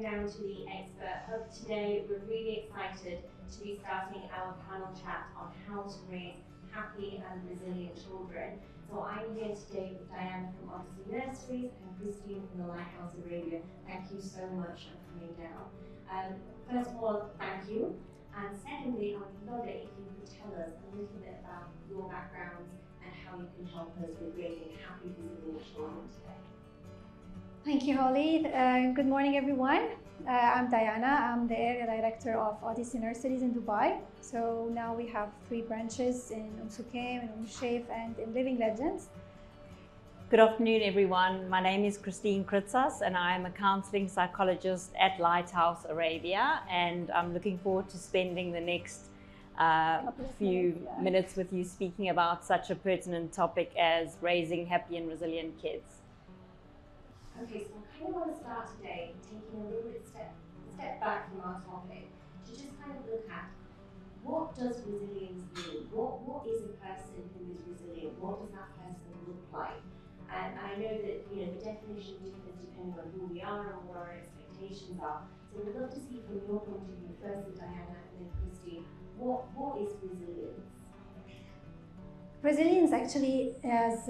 down to the Expert Hub today. We're really excited to be starting our panel chat on how to raise happy and resilient children. So I'm here today with Diana from Odyssey Nurseries and Christine from the Lighthouse Arabia. Thank you so much for coming down. First of all, thank you. And secondly, I would love it if you could tell us a little bit about your backgrounds and how you can help us with raising happy, resilient children today. Thank you, Holly. Good morning, everyone. I'm Diana. I'm the area director of Odyssey Nurseries in Dubai. So now we have 3 branches in Sukaim, in Sheikh, and in Living Legends. Good afternoon, everyone. My name is Kritzas, and I'm a counseling psychologist at Lighthouse Arabia. And I'm looking forward to spending the next few minutes with you speaking about such a pertinent topic as raising happy and resilient kids. Okay, so I kind of want to start today taking a little bit step back from our topic to just kind of look at what does resilience mean? What is a person who is resilient? What does that person look like? And I know that the definition differs depending on who we are and what our expectations are. So we'd love to see from your point of view, firstly Diana and then Christine, what is resilience? Resilience actually is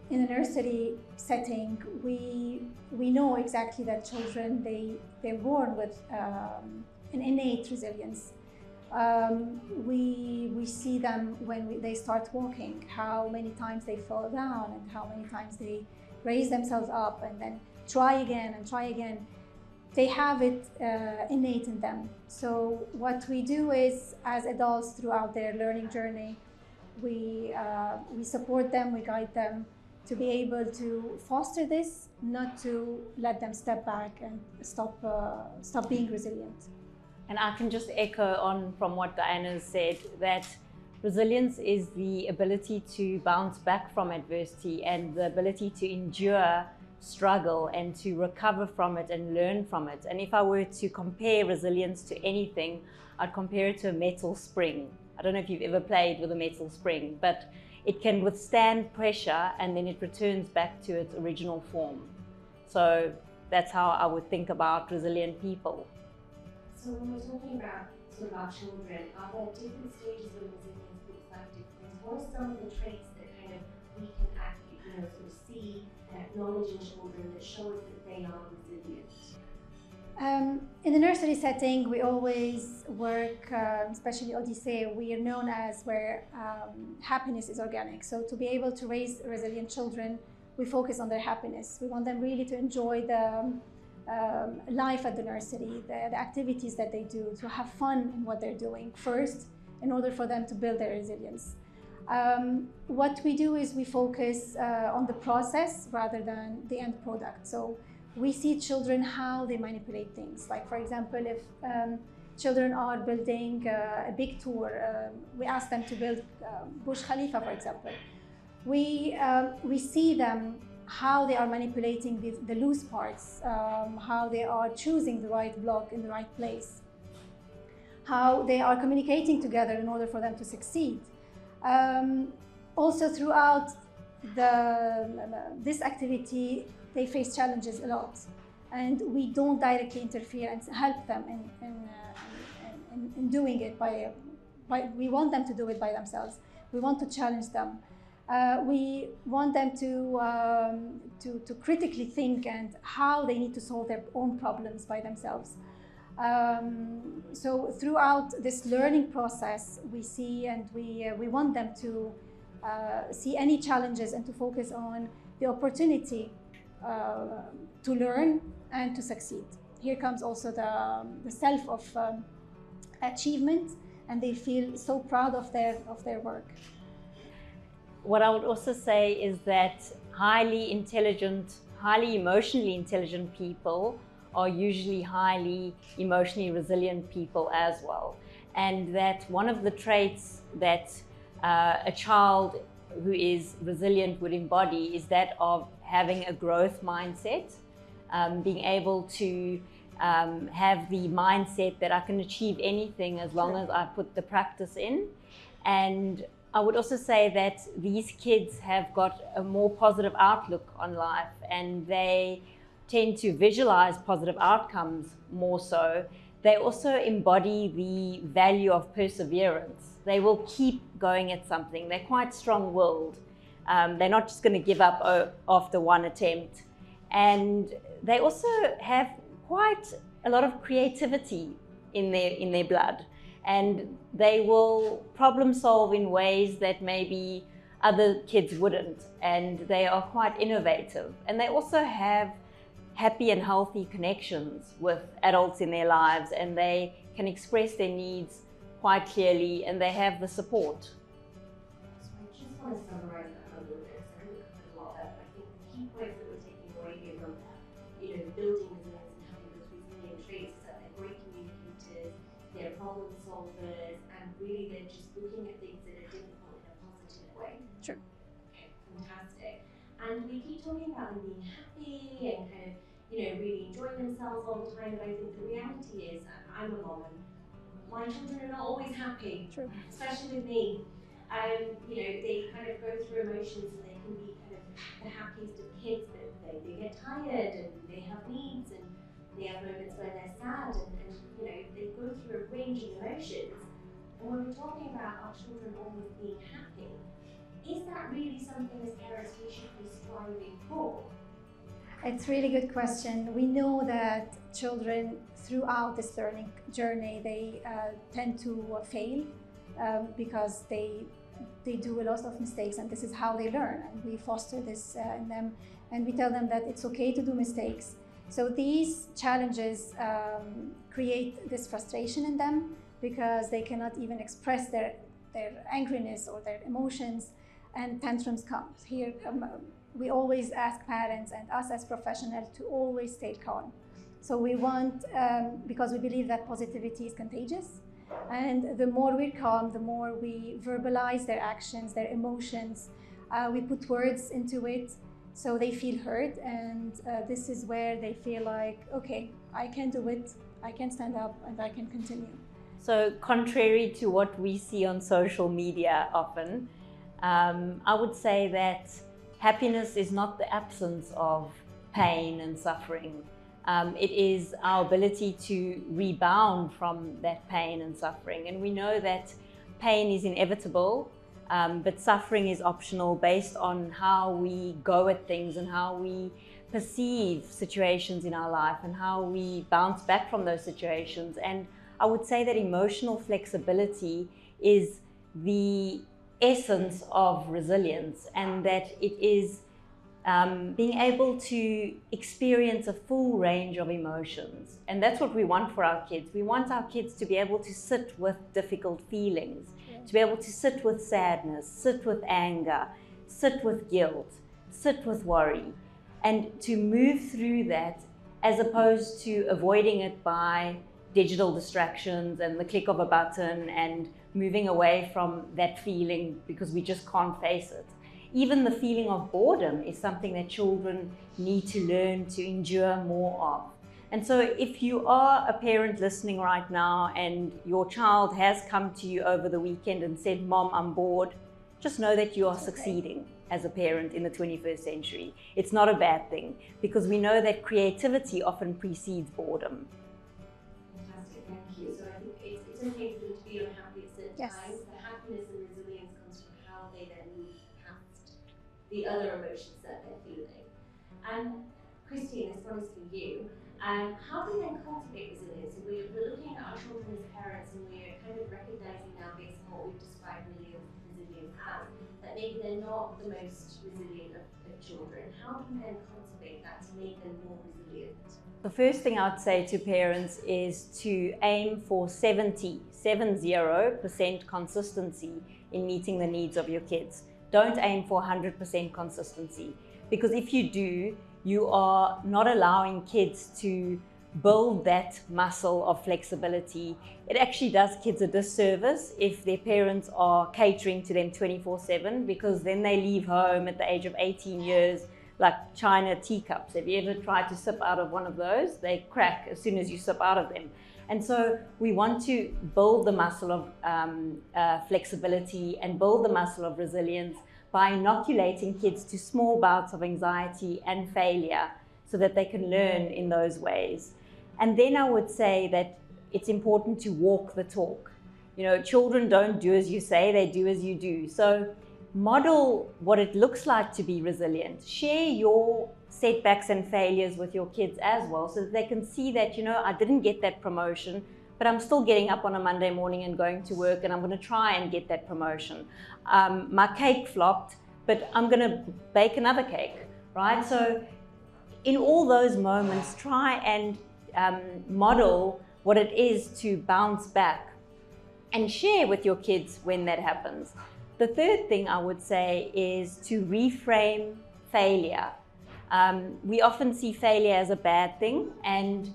in a nursery setting, we know exactly that children, they're born with an innate resilience. We see them when they start walking, how many times they fall down and how many times they raise themselves up and then try again and try again. They have it innate in them. So what we do is, as adults throughout their learning journey, we support them, we guide them to be able to foster this, not to let them step back and stop being resilient. And I can just echo on from what Diana said, that resilience is the ability to bounce back from adversity and the ability to endure struggle and to recover from it and learn from it. And if I were to compare resilience to anything, I'd compare it to a metal spring. I don't know if you've ever played with a metal spring, but it can withstand pressure and then it returns back to its original form. So that's how I would think about resilient people. So when we're talking about sort of our children, are there different stages of resilience that look like different? What are some of the traits that kind of we can actually, sort of see and acknowledge in children that show us that they are resilient? In the nursery setting, we always work, especially Odyssey, we are known as where happiness is organic. So to be able to raise resilient children, we focus on their happiness. We want them really to enjoy the life at the nursery, the activities that they do, to have fun in what they're doing first, in order for them to build their resilience. What we do is we focus on the process rather than the end product. So we see children how they manipulate things. Like, for example, if children are building a big tour, we ask them to build Burj Khalifa, for example. We see them how they are manipulating the loose parts, how they are choosing the right block in the right place, how they are communicating together in order for them to succeed. Also throughout this activity, they face challenges a lot, and we don't directly interfere and help them in doing it we want them to do it by themselves. We want to challenge them. We want them to critically think and how they need to solve their own problems by themselves. So throughout this learning process, we see and we want them to see any challenges and to focus on the opportunity to learn and to succeed. Here comes also the self of achievement, and they feel so proud of their work. What I would also say is that highly intelligent, highly emotionally intelligent people are usually highly emotionally resilient people as well. And that one of the traits that a child who is resilient would embody is that of having a growth mindset, being able to have the mindset that I can achieve anything as long as I put the practice in. And I would also say that these kids have got a more positive outlook on life, and they tend to visualize positive outcomes more so, they also embody the value of perseverance. They will keep going at something. They're quite strong-willed. They're not just going to give up after one attempt. And they also have quite a lot of creativity in their blood. And they will problem solve in ways that maybe other kids wouldn't. And they are quite innovative. And they also have happy and healthy connections with adults in their lives, and they can express their needs quite clearly, and they have the support. So I just want to summarize that a little bit, because I think we covered a lot of that, but I think the key points that we're taking away here from, building resilience and having those resilient traits is that they're great communicators, they're problem solvers, and really they're just looking at things that are difficult in a positive way. Sure. Okay, fantastic. And we keep talking about them being happy and kind of, really enjoying themselves all the time, but I think the reality is, I'm a mom, and my children are not always happy. True. Especially with me. They kind of go through emotions, and they can be kind of the happiest of kids, but they get tired and they have needs, and they have moments where they're sad, and they go through a range of emotions. And when we're talking about our children always being happy, is that really something as parents we should be striving for? It's a really good question. We know that children throughout this learning journey, they tend to fail because they do a lot of mistakes, and this is how they learn. And we foster this in them, and we tell them that it's okay to do mistakes. So these challenges create this frustration in them because they cannot even express their angriness or their emotions, and tantrums come. Here, we always ask parents and us as professionals to always stay calm. So we want, because we believe that positivity is contagious, and the more we're calm, the more we verbalize their actions, their emotions, we put words into it so they feel heard, and this is where they feel like, okay, I can do it, I can stand up, and I can continue. So contrary to what we see on social media often, I would say that happiness is not the absence of pain and suffering. It is our ability to rebound from that pain and suffering. And we know that pain is inevitable, but suffering is optional based on how we go at things and how we perceive situations in our life and how we bounce back from those situations. And I would say that emotional flexibility is the essence of resilience, and that it is being able to experience a full range of emotions. And that's what we want for our kids. We want our kids to be able to sit with difficult feelings, to be able to sit with sadness, sit with anger, sit with guilt, sit with worry, and to move through that, as opposed to avoiding it by digital distractions and the click of a button and moving away from that feeling because we just can't face it. Even the feeling of boredom is something that children need to learn to endure more of. And so if you are a parent listening right now and your child has come to you over the weekend and said, "Mom, I'm bored," just know that you are succeeding as a parent in the 21st century. It's not a bad thing, because we know that creativity often precedes boredom. Fantastic, thank you. So I think it's okay for them to be unhappy at certain times. The happiness and resilience comes from how they then move past the other emotions that they're feeling. And Christine, this one is for you. How do we then cultivate resilience? So we're looking at our children as parents, and we're kind of recognizing now, based on what we've described resilience as, that maybe they're not the most resilient of children. How do we then cultivate that to make them more resilient? The first thing I'd say to parents is to aim for 70% consistency in meeting the needs of your kids. Don't aim for 100% consistency, because if you do, you are not allowing kids to build that muscle of flexibility. It actually does kids a disservice if their parents are catering to them 24/7, because then they leave home at the age of 18 years like china teacups. Have you ever tried to sip out of one of those? They crack as soon as you sip out of them. And so we want to build the muscle of flexibility and build the muscle of resilience by inoculating kids to small bouts of anxiety and failure, so that they can learn in those ways. And then I would say that it's important to walk the talk. You know, children don't do as you say, they do as you do. So model what it looks like to be resilient. Share your setbacks and failures with your kids as well, so that they can see that, you know, I didn't get that promotion, but I'm still getting up on a Monday morning and going to work, and I'm going to try and get that promotion. My cake flopped, but I'm going to bake another cake, right? So in all those moments, try and model what it is to bounce back and share with your kids when that happens. The third thing I would say is to reframe failure. We often see failure as a bad thing, and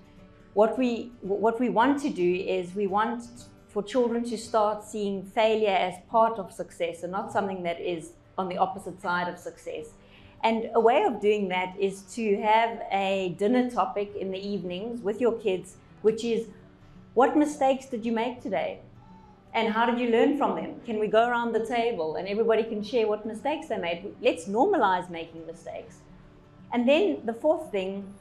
what we want to do is we want for children to start seeing failure as part of success and not something that is on the opposite side of success. And a way of doing that is to have a dinner topic in the evenings with your kids, which is, what mistakes did you make today? And how did you learn from them? Can we go around the table and everybody can share what mistakes they made? Let's normalize making mistakes. And then the fourth thing,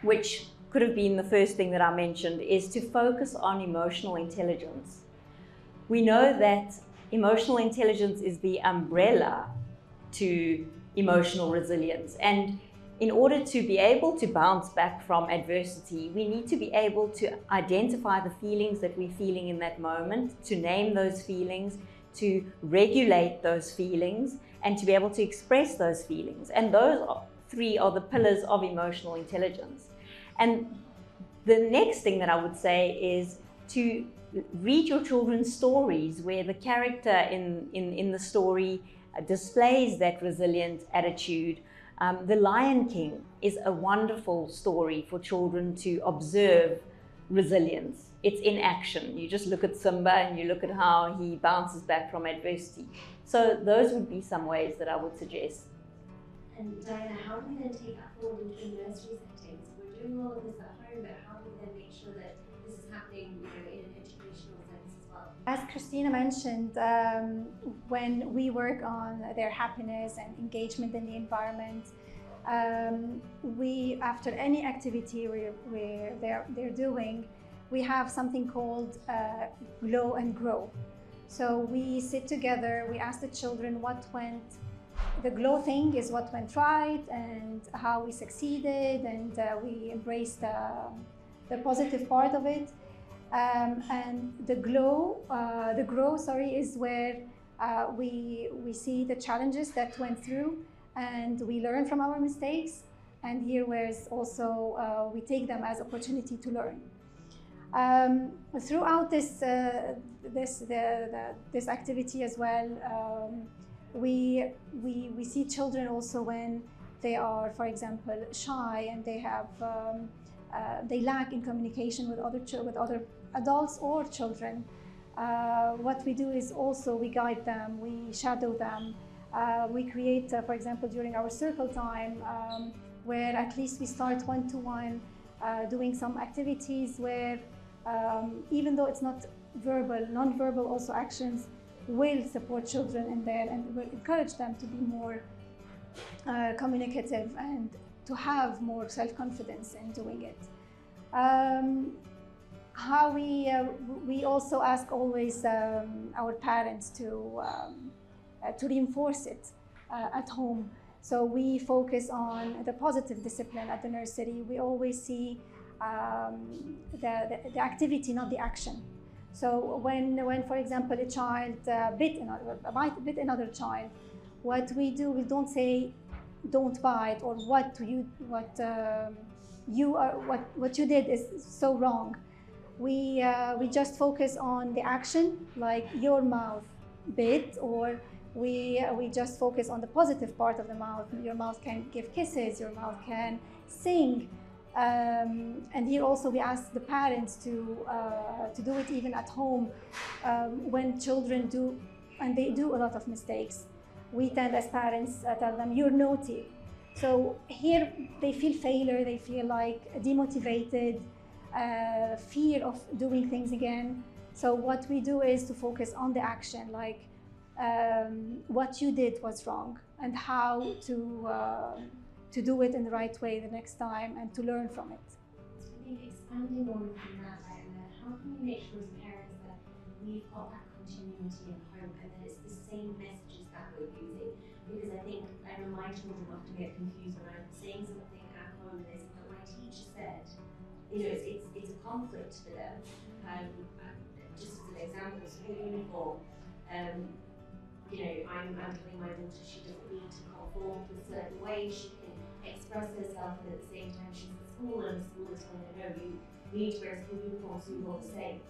which could have been the first thing that I mentioned, is to focus on emotional intelligence. We know that emotional intelligence is the umbrella to emotional resilience. And in order to be able to bounce back from adversity, we need to be able to identify the feelings that we're feeling in that moment, to name those feelings, to regulate those feelings, and to be able to express those feelings. And those three are the pillars of emotional intelligence. And the next thing that I would say is to read your children's stories where the character in the story displays that resilient attitude. The Lion King is a wonderful story for children to observe resilience. It's in action. You just look at Simba and you look at how he bounces back from adversity. So those would be some ways that I would suggest. And Diana, how do we then take that forward into the nursery settings? We're doing all of this at home, but how do we then make sure that this is happening, you know, in an educational sense as well? As Christina mentioned, when we work on their happiness and engagement in the environment, we, after any activity they're doing, we have something called glow and grow. So we sit together, we ask the children what went. The glow thing is what went right and how we succeeded, and we embrace the positive part of it. And the grow, is where we see the challenges that went through, and we learn from our mistakes. And here, whereas also we take them as opportunity to learn. Throughout this activity as well, we see children also when they are, for example, shy and they have they lack in communication with other adults or children. What we do is also we guide them, we shadow them, we create, for example, during our circle time, where at least we start one-to-one, doing some activities where even though it's not verbal, non-verbal also actions will support children in there and will encourage them to be more communicative and to have more self-confidence in doing it. How we also ask always our parents to reinforce it at home. So we focus on the positive discipline at the nursery. We always see the activity, not the action. So when for example, a child bit another child, what we do, we don't say don't bite or what you did is so wrong. We just focus on the action, like your mouth bit, or we just focus on the positive part of the mouth. Your mouth can give kisses, your mouth can sing. And here also we ask the parents to do it even at home when children do, and they do a lot of mistakes. We tend as parents tell them, you're naughty. So here they feel failure, they feel like demotivated, fear of doing things again. So what we do is to focus on the action, like what you did was wrong and how to do it in the right way the next time and to learn from it. So I think expanding on from that, how can we make sure as parents that we've got that continuity at home and that it's the same messages that we're using? Because I think my children often get confused when I'm saying something at home and they say, but my teacher said, it's a conflict for them. Just as an example, school uniform, I'm telling my daughter she doesn't need to conform to a certain way, she can express herself, and at the same time she's at school and the school is telling her, no, you need to wear a school uniform so you're all the same.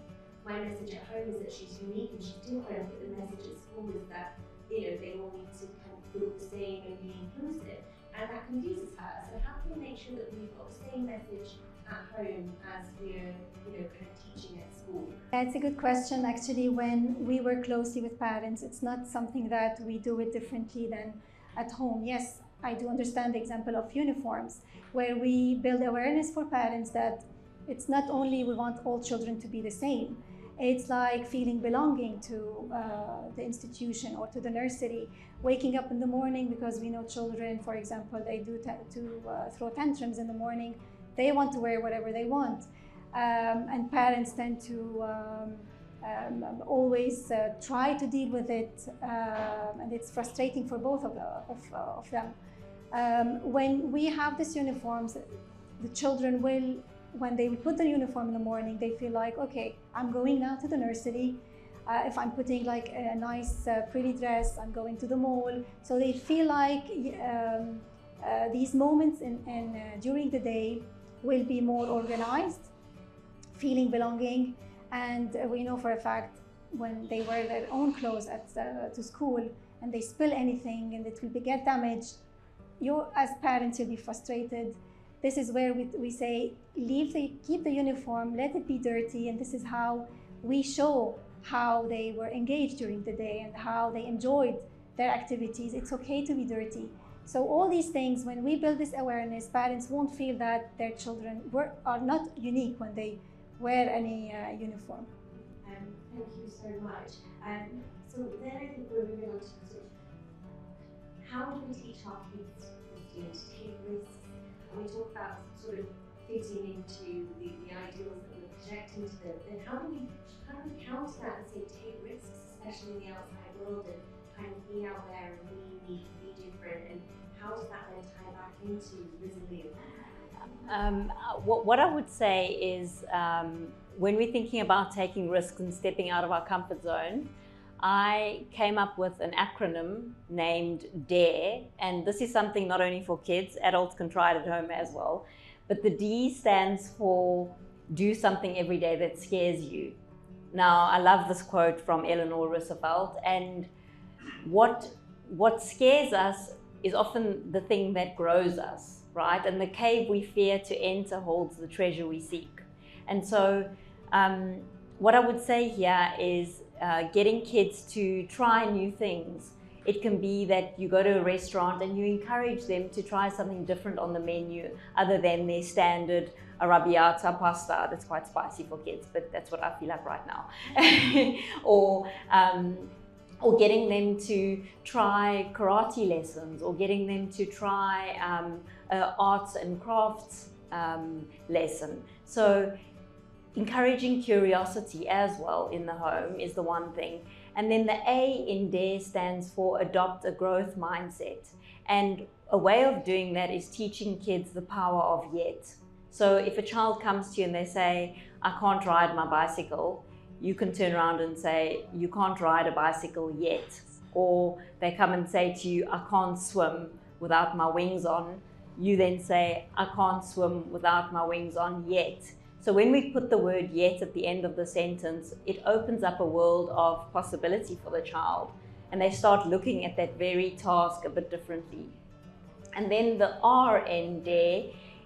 My message at home is that she's unique and she's different, but the message at school is that they all need to kind of feel the same and be inclusive, and that confuses her. So how can we make sure that we've got the same message at home as we're kind of teaching at school? That's a good question. Actually, when we work closely with parents, it's not something that we do it differently than at home. Yes, I do understand the example of uniforms, where we build awareness for parents that it's not only we want all children to be the same. It's like feeling belonging to the institution or to the nursery, waking up in the morning, because we know children, for example, they do throw tantrums in the morning. They want to wear whatever they want. And parents tend to always try to deal with it, and it's frustrating for both of them. When we have these uniforms, the children will, when they put the uniform in the morning, they feel like, okay, I'm going now to the nursery. If I'm putting like a nice pretty dress, I'm going to the mall. So they feel like these moments during the day will be more organized, feeling belonging. And we know for a fact when they wear their own clothes to school and they spill anything and it will get damaged, you as parents, you'll be frustrated. This is where we say, keep the uniform, let it be dirty, and this is how we show how they were engaged during the day and how they enjoyed their activities. It's okay to be dirty. So all these things, when we build this awareness, parents won't feel that their children are not unique when they wear any uniform. Thank you so much. So then I think we're moving on to sort of, how do we teach our kids to take risks? And we talk about sort of fitting into the ideals that we're projecting to them. Then how do we counter that and say take risks, especially in the outside world, and kind of be out there and be unique, be different, and how does that then tie back into resilience? What I would say is when we're thinking about taking risks and stepping out of our comfort zone, I came up with an acronym named DARE, and this is something not only for kids, adults can try it at home as well. But the D stands for do something every day that scares you. Now, I love this quote from Eleanor Roosevelt, and what scares us is often the thing that grows us, right? And the cave we fear to enter holds the treasure we seek. And so what I would say here is getting kids to try new things. It can be that you go to a restaurant and you encourage them to try something different on the menu other than their standard arrabbiata pasta that's quite spicy for kids, but that's what I feel like right now. Or getting them to try karate lessons, or getting them to try arts and crafts lesson. So encouraging curiosity as well in the home is the one thing. And then the A in DARE stands for adopt a growth mindset. And a way of doing that is teaching kids the power of yet. So if a child comes to you and they say, I can't ride my bicycle, you can turn around and say, you can't ride a bicycle yet. Or they come and say to you, I can't swim without my wings on. You then say, I can't swim without my wings on yet. So when we put the word yet at the end of the sentence, it opens up a world of possibility for the child. And they start looking at that very task a bit differently. And then the R in DARE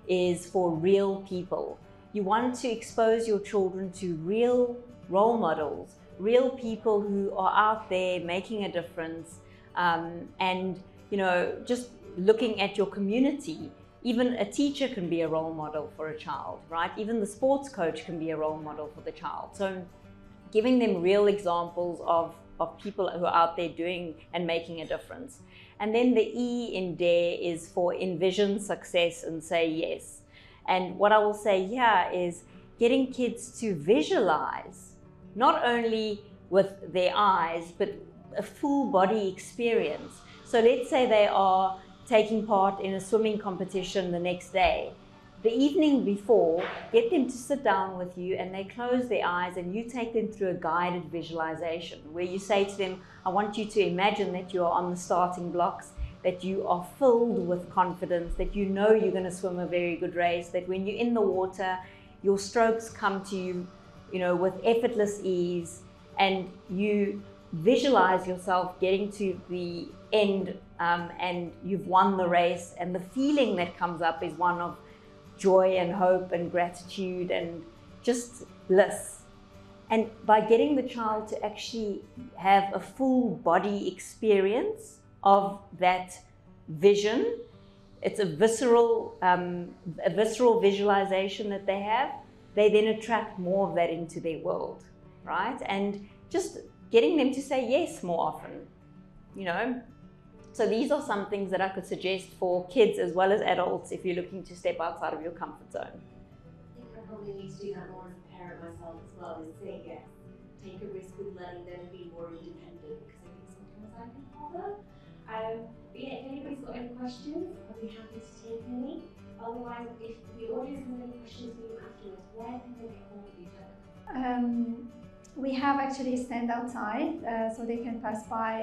is for real people. You want to expose your children to real role models, real people who are out there making a difference, and just looking at your community. Even a teacher can be a role model for a child, right? Even the sports coach can be a role model for the child. So giving them real examples of people who are out there doing and making a difference. And then the E in dare is for envision success and say yes. And what I will say here is getting kids to visualize, not only with their eyes, but a full body experience. So let's say they are taking part in a swimming competition the next day. The evening before, get them to sit down with you and they close their eyes and you take them through a guided visualization where you say to them, I want you to imagine that you are on the starting blocks, that you are filled with confidence, that you know you're going to swim a very good race, that when you're in the water, your strokes come to you, with effortless ease, and you visualize yourself getting to the end and you've won the race, and the feeling that comes up is one of joy and hope and gratitude and just bliss. And by getting the child to actually have a full body experience of that vision, it's a visceral visualization that they have, they then attract more of that into their world, right? And just getting them to say yes more often, So these are some things that I could suggest for kids as well as adults if you're looking to step outside of your comfort zone. I think I probably need to do that more as a parent myself as well, is say yes. Take a risk with letting them be more independent, because I think sometimes I can bother. But yeah, if anybody's got any questions, I'd be happy to take any. Otherwise, if the audience has any questions for you afterwards, where can they get hold of you, Jen? We have actually a stand outside, so they can pass by.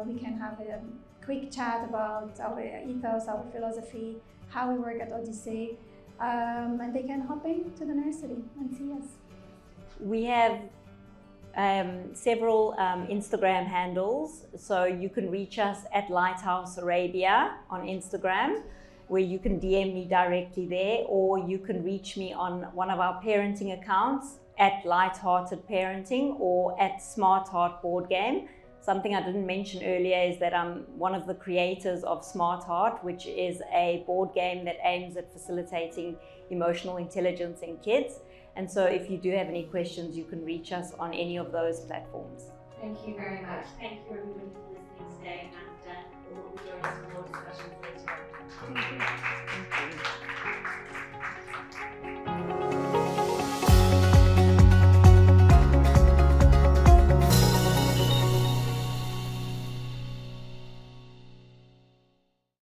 We can have a quick chat about our ethos, our philosophy, how we work at Odyssey, and they can hop into the nursery and see us. We have several Instagram handles, so you can reach us at Lighthouse Arabia on Instagram, where you can DM me directly there, or you can reach me on one of our parenting accounts at Lighthearted Parenting or at Smart Heart Board Game. Something I didn't mention earlier is that I'm one of the creators of Smart Heart, which is a board game that aims at facilitating emotional intelligence in kids. And so if you do have any questions, you can reach us on any of those platforms. Thank you very much. Thank you everybody for listening today.